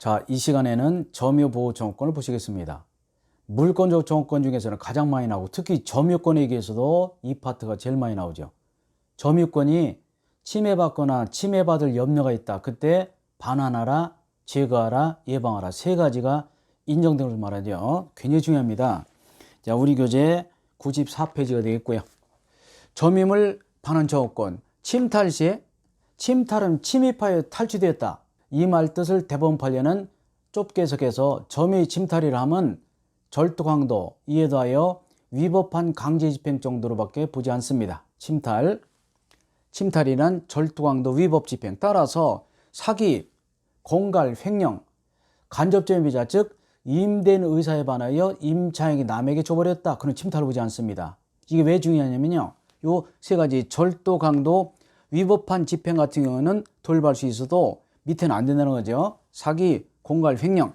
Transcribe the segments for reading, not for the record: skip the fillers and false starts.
자, 이 시간에는 점유보호청구권을 보시겠습니다. 물권적 청구권 중에서는 가장 많이 나오고 특히 점유권에 의해서도 이 파트가 제일 많이 나오죠. 점유권이 침해받거나 침해받을 염려가 있다. 그때 반환하라, 제거하라, 예방하라 세 가지가 인정된 것을 말하죠. 굉장히 중요합니다. 자, 우리 교재 94페이지가 되겠고요. 점유물 반환 청구권, 침탈 시에 침탈은 침입하여 탈취되었다. 이 말 뜻을 대법원 판례는 좁게 해석해서 점유의 침탈이라 하면 절도 강도, 이에 더하여 위법한 강제 집행 정도로밖에 보지 않습니다. 침탈이란 절도 강도, 위법 집행. 따라서 사기, 공갈, 횡령, 간접점유비자 즉 임대인 의사에 반하여 임차인이 남에게 줘버렸다. 그런 침탈을 보지 않습니다. 이게 왜 중요하냐면요. 요 세 가지 절도 강도, 위법한 집행 같은 경우는 돌발 수 있어도 밑에는 안 된다는 거죠. 사기, 공갈, 횡령.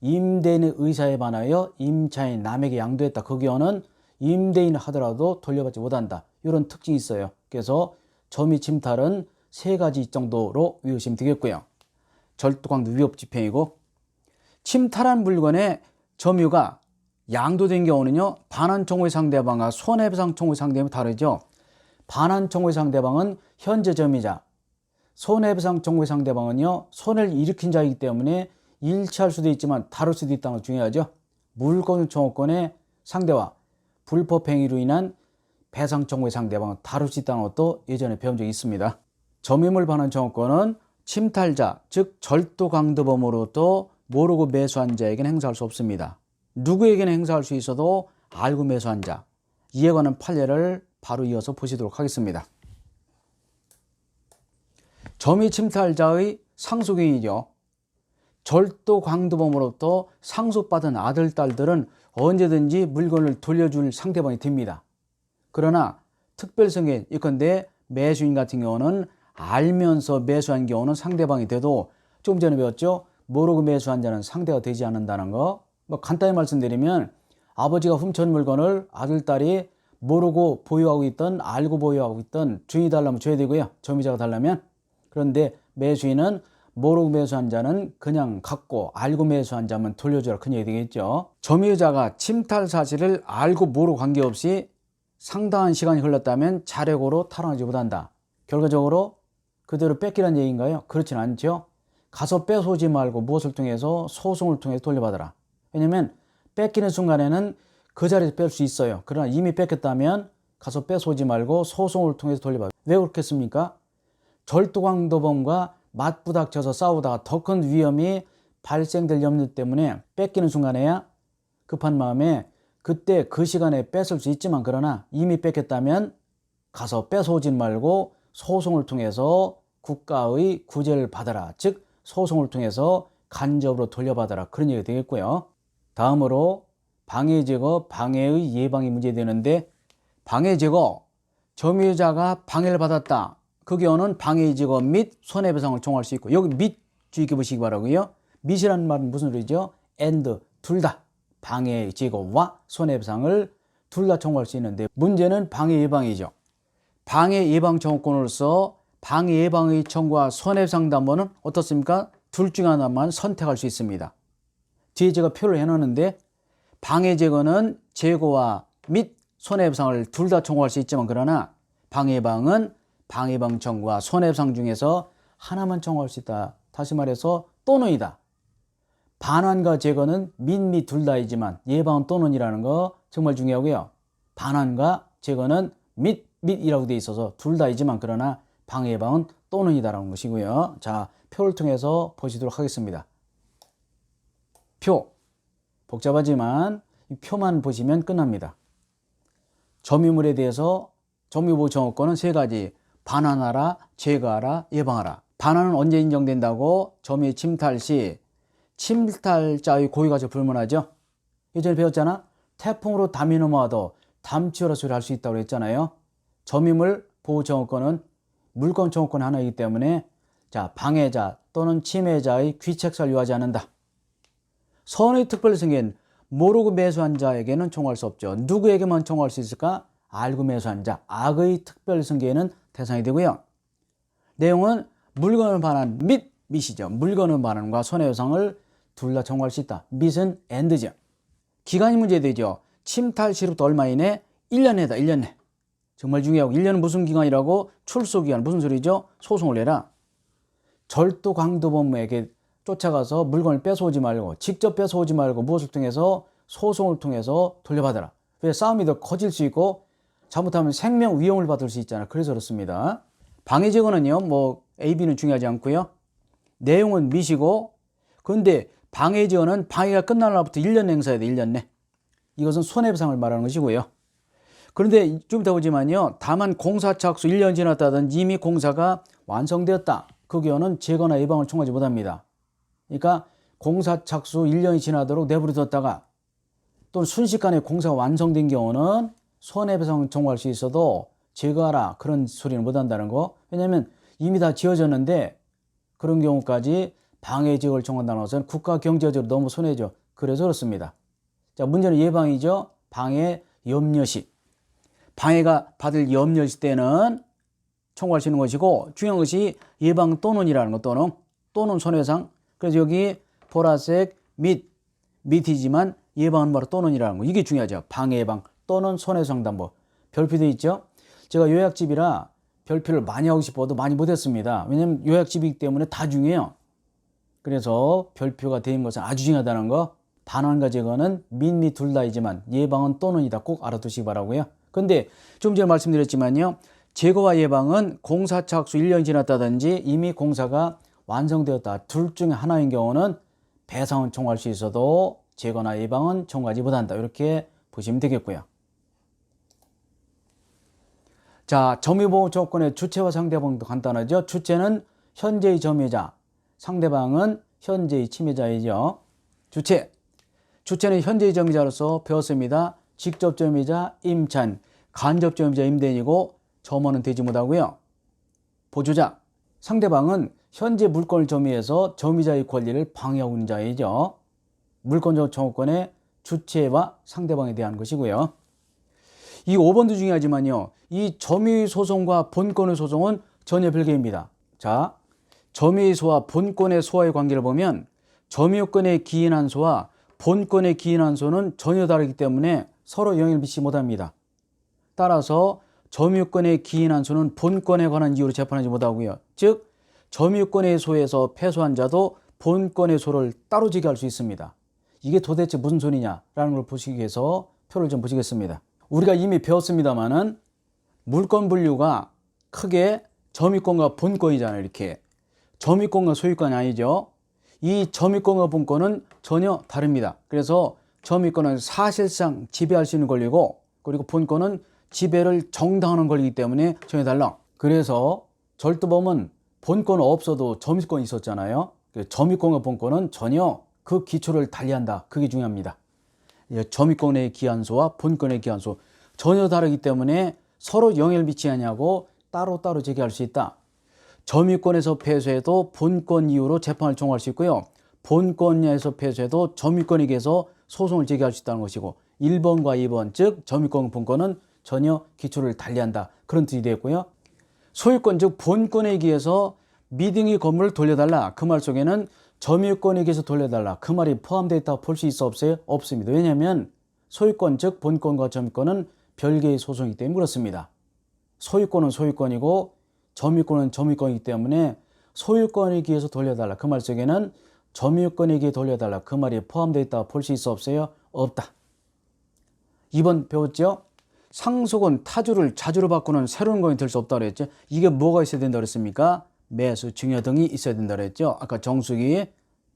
임대인의 의사에 반하여 임차인 남에게 양도했다. 그 경우는 임대인을 하더라도 돌려받지 못한다. 이런 특징이 있어요. 그래서 점유 침탈은 세 가지 정도로 외우시면 되겠고요. 절도 강도, 위법 집행이고, 침탈한 물건의 점유가 양도된 경우는요, 반환 청구의 상대방과 손해배상 청구의 상대방이 다르죠. 반환 청구의 상대방은 현재 점유자, 손해배상 청구의 상대방은요, 손해를 일으킨 자이기 때문에 일치할 수도 있지만 다를 수도 있다는 거 중요하죠. 물권 청구권의 상대와 불법 행위로 인한 배상 청구의 상대방은 다를 수 있다는 것도 예전에 배운 적이 있습니다. 점유물 반환 청구권은 침탈자, 즉 절도 강도범으로부터 모르고 매수한 자에게는 행사할 수 없습니다. 누구에게는 행사할 수 있어도 알고 매수한 자, 이에 관한 판례를 바로 이어서 보시도록 하겠습니다. 점유 침탈자의 상속인이죠. 절도 강도범으로부터 상속받은 아들, 딸들은 언제든지 물건을 돌려줄 상대방이 됩니다. 그러나 특별성에 예컨대 매수인 같은 경우는 알면서 매수한 경우는 상대방이 돼도 조금 전에 배웠죠. 모르고 매수한 자는 상대가 되지 않는다는 거. 간단히 말씀드리면 아버지가 훔쳐온 물건을 아들, 딸이 모르고 보유하고 있던 알고 보유하고 있던 주인이 달라면 줘야 되고요. 점유자가 달라면. 그런데 매수인은 모르고 매수한 자는 그냥 갖고 알고 매수한 자면 돌려줘라 그런 얘기 되겠죠. 점유자가 침탈 사실을 알고 모르고 관계없이 상당한 시간이 흘렀다면 자력으로 탈환하지 못한다. 결과적으로 그대로 뺏기란 얘기인가요? 그렇진 않죠. 가서 뺏어오지 말고 무엇을 통해서 소송을 통해서 돌려받아라. 왜냐면 뺏기는 순간에는 그 자리에서 뺄 수 있어요. 그러나 이미 뺏겼다면 가서 뺏어오지 말고 소송을 통해서 돌려받아라. 왜 그렇겠습니까? 절도강도범과 맞부닥쳐서 싸우다가 더 큰 위험이 발생될 염려 때문에 뺏기는 순간에야 급한 마음에 그때 그 시간에 뺏을 수 있지만 그러나 이미 뺏겼다면 가서 뺏어오지 말고 소송을 통해서 국가의 구제를 받아라. 즉 소송을 통해서 간접으로 돌려받아라. 그런 얘기가 되겠고요. 다음으로 방해제거, 방해의 예방이 문제되는데 방해제거, 점유자가 방해를 받았다. 그 경우는 방해제거 및 손해배상을 청구할 수 있고 여기 및 주의 깊게 보시기 바라고요. 및이라는 말은 무슨 소리죠? and 둘 다 방해제거와 손해배상을 둘 다 청구할 수 있는데 문제는 방해 예방이죠. 방해 예방 청구권으로서 방해 예방의 청구와 손해배상 담보는 어떻습니까? 둘 중 하나만 선택할 수 있습니다. 뒤에 제가 표를 해놓는데 방해 제거는 제거와 및 손해배상을 둘 다 청구할 수 있지만 그러나 방해 예방은 방해 예방 청구와 손해배상 중에서 하나만 청구할 수 있다. 다시 말해서 또는이다. 반환과 제거는 및 둘 다이지만 예방은 또는이라는 거 정말 중요하고요. 반환과 제거는 및이라고 되어 있어서 둘 다이지만 그러나 방해 예방은 또는이다라는 것이고요. 자, 표를 통해서 보시도록 하겠습니다. 표. 복잡하지만 이 표만 보시면 끝납니다. 점유물에 대해서 점유보호 청구권은 세 가지. 반환하라, 제거하라, 예방하라. 반환은 언제 인정된다고? 점유 침탈 시 침탈자의 고의가족 불문하죠. 예전에 배웠잖아. 태풍으로 담이 넘어와도 담치어라 소리 할 수 있다고 했잖아요. 점유물 보호 청구권은 물권 청구권 하나이기 때문에 자, 방해자 또는 침해자의 귀책사를 요하지 않는다. 선의 특별히 생긴 모르고 매수한 자에게는 청구할 수 없죠. 누구에게만 청구할 수 있을까? 알고 매수한 자, 악의 특별 승계에는 대상이 되고요. 내용은 물건을 반환 및 밑이죠. 물건의 반환과 손해배상을 둘 다 청구할 수 있다. 밑은 and죠. 기간이 문제되죠. 침탈 시로부터 얼마 이내? 1년 내다. 1년 내. 정말 중요하고 1년은 무슨 기간이라고? 출소기간. 무슨 소리죠? 소송을 내라. 절도 강도범에게 쫓아가서 물건을 뺏어오지 말고 직접 뺏어오지 말고 무엇을 통해서? 소송을 통해서 돌려받아라. 왜? 싸움이 더 커질 수 있고 잘못하면 생명 위험을 받을 수 있잖아. 그래서 그렇습니다. 방해제거는요, 뭐 A, B는 중요하지 않고요. 내용은 미시고, 근데 방해제거는 방해가 끝날 날부터 1년 행사해야 돼. 1년 내. 이것은 손해배상을 말하는 것이고요. 그런데 좀 더 보지만요, 다만 공사 착수 1년 지났다든지 이미 공사가 완성되었다. 그 경우는 재거나 예방을 청구하지 못합니다. 그러니까 공사 착수 1년이 지나도록 내버려뒀다가 또는 순식간에 공사가 완성된 경우는 손해배상 청구할 수 있어도 제거하라 그런 소리는 못한다는 거. 왜냐하면 이미 다 지어졌는데 그런 경우까지 방해제거를 청구한다는 것은 국가 경제적으로 너무 손해죠. 그래서 그렇습니다. 자, 문제는 예방이죠. 방해 염려시. 방해가 받을 염려시 때는 청구할 수 있는 것이고, 중요한 것이 예방 또는이라는 것. 또는 손해배상. 그래서 여기 보라색 밑이지만 예방은 바로 또는이라는 거. 이게 중요하죠. 방해 예방 또는 손해배상 담보. 별표되어 있죠. 제가 요약집이라 별표를 많이 하고 싶어도 많이 못했습니다. 왜냐하면 요약집이기 때문에 다 중요해요. 그래서 별표가 되는 것은 아주 중요하다는 거. 반환과 제거는 밑 둘 다이지만 예방은 또는이다. 꼭 알아두시기 바라고요. 근데 좀 전에 말씀드렸지만요, 제거와 예방은 공사 착수 1년 지났다든지 이미 공사가 완성되었다. 둘 중에 하나인 경우는 배상은 청구할 수 있어도 제거나 예방은 청구하지 못한다. 이렇게 보시면 되겠고요. 자, 점유보호 조건의 주체와 상대방도 간단하죠. 주체는 현재의 점유자, 상대방은 현재의 침해자이죠. 주체는 현재의 점유자로서 배웠습니다. 직접 점유자 임찬, 간접 점유자 임대인이고 점원은 되지 못하고요. 보조자, 상대방은 현재 물건을 점유해서 점유자의 권리를 방해하고 있는 자이죠. 물권적 청구권의 주체와 상대방에 대한 것이고요. 이 5번도 중요하지만요, 이 점유의 소송과 본권의 소송은 전혀 별개입니다. 자, 점유의 소와 본권의 소와의 관계를 보면 점유권에 기인한 소와 본권에 기인한 소는 전혀 다르기 때문에 서로 영향을 미치지 못합니다. 따라서 점유권에 기인한 소는 본권에 관한 이유로 재판하지 못하고요. 즉, 점유권의 소에서 패소한 자도 본권의 소를 따로 제기할 수 있습니다. 이게 도대체 무슨 소리냐라는 걸 보시기 위해서 표를 좀 보시겠습니다. 우리가 이미 배웠습니다만은 물권 분류가 크게 점유권과 본권이잖아요. 이렇게 점유권과 소유권이 아니죠. 이 점유권과 본권은 전혀 다릅니다. 그래서 점유권은 사실상 지배할 수 있는 권리고, 그리고 본권은 지배를 정당화하는 권리이기 때문에 전혀 달라. 그래서 절도범은 본권 없어도 점유권이 있었잖아요. 점유권과 본권은 전혀 그 기초를 달리한다. 그게 중요합니다. 점유권의 기한소와 본권의 기한소 전혀 다르기 때문에 서로 영향을 미치지 않냐고 따로따로 제기할 수 있다. 점유권에서 패소해도 본권 이유로 재판을 청구할 수 있고요. 본권에서 패소해도 점유권에 대해서 소송을 제기할 수 있다는 것이고, 1번과 2번 즉 점유권 본권은 전혀 기초를 달리한다. 그런 뜻이 되겠고요. 소유권 즉 본권에 의해서 미등기 건물을 돌려달라. 그 말 속에는 점유권에 의해서 돌려달라. 그 말이 포함되어 있다고 볼 수 있어 없어요? 없습니다. 왜냐하면 소유권 즉 본권과 점유권은 별개의 소송이기 때문에 그렇습니다. 소유권은 소유권이고 점유권은 점유권이기 때문에 소유권에 의해서 돌려달라. 그 말 속에는 점유권에 의해 돌려달라. 그 말이 포함되어 있다고 볼 수 있어 없어요? 없다. 2번 배웠죠? 상속은 타주를 자주로 바꾸는 새로운 것이 될 수 없다고 그랬죠. 이게 뭐가 있어야 된다고 그랬습니까? 매수, 증여 등이 있어야 된다고 그랬죠. 아까 정수기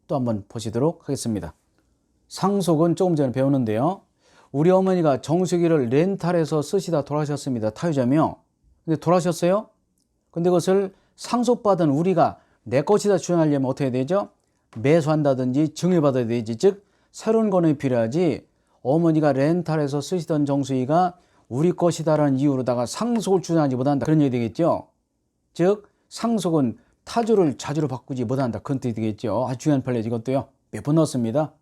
또 한번 보시도록 하겠습니다. 상속은 조금 전에 배웠는데요. 우리 어머니가 정수기를 렌탈해서 쓰시다 돌아가셨습니다. 타유자며. 근데 돌아가셨어요? 근데 그것을 상속받은 우리가 내 것이다 주장하려면 어떻게 해야 되죠? 매수한다든지 증여받아야 되지. 즉 새로운 권한이 필요하지, 어머니가 렌탈해서 쓰시던 정수기가 우리 것이다라는 이유로다가 상속을 주장하지 못한다. 그런 얘기 되겠죠. 즉 상속은 타주를 자주로 바꾸지 못한다. 그런 뜻이 되겠죠. 아주 중요한 판례지. 이것도요. 몇 번 넣었습니다.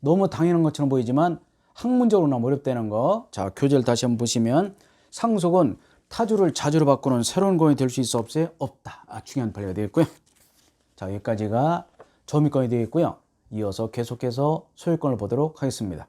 너무 당연한 것처럼 보이지만 학문적으로 너무 어렵다는 거. 자, 교재를 다시 한번 보시면 상속은 타주를 자주로 바꾸는 새로운 권이 될 수 있어 없어요? 없다. 중요한 판례가 되겠고요. 자, 여기까지가 점유권이 되겠고요. 이어서 계속해서 소유권을 보도록 하겠습니다.